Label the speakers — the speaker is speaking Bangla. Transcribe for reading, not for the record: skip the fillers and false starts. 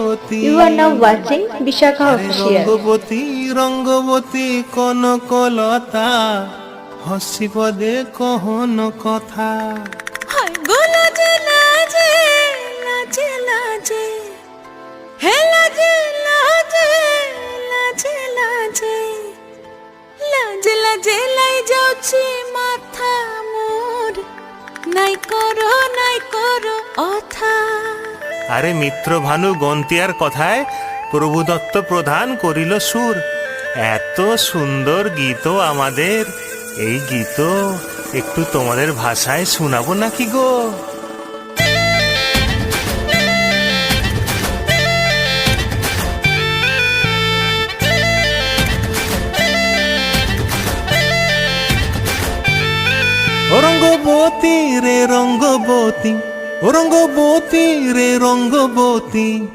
Speaker 1: Rangabati.
Speaker 2: You are now watching Vishakha Official.
Speaker 1: Rangabati Rangabati Kanaklata, হসিব দে কহন কথা।
Speaker 3: হায় গো লাজে লাজে লাজে লাজে, হে লাজে লাজে লাজে লাজে, লাজে লাজে লাই যাଉଛି মাথা মোর, নাই করো অথা।
Speaker 1: আরে মিত্র ভানু গন্তিয়ার কথায় প্রভুদত্ত প্রধান করিল সুর। এত সুন্দর গীত আমাদের, এই গীত একটু তোমাদের ভাষায় শোনাবো নাকি গো? ও রঙ্গবতী রে রঙ্গবতী, ও রঙ্গবতী রে রঙ্গবতী,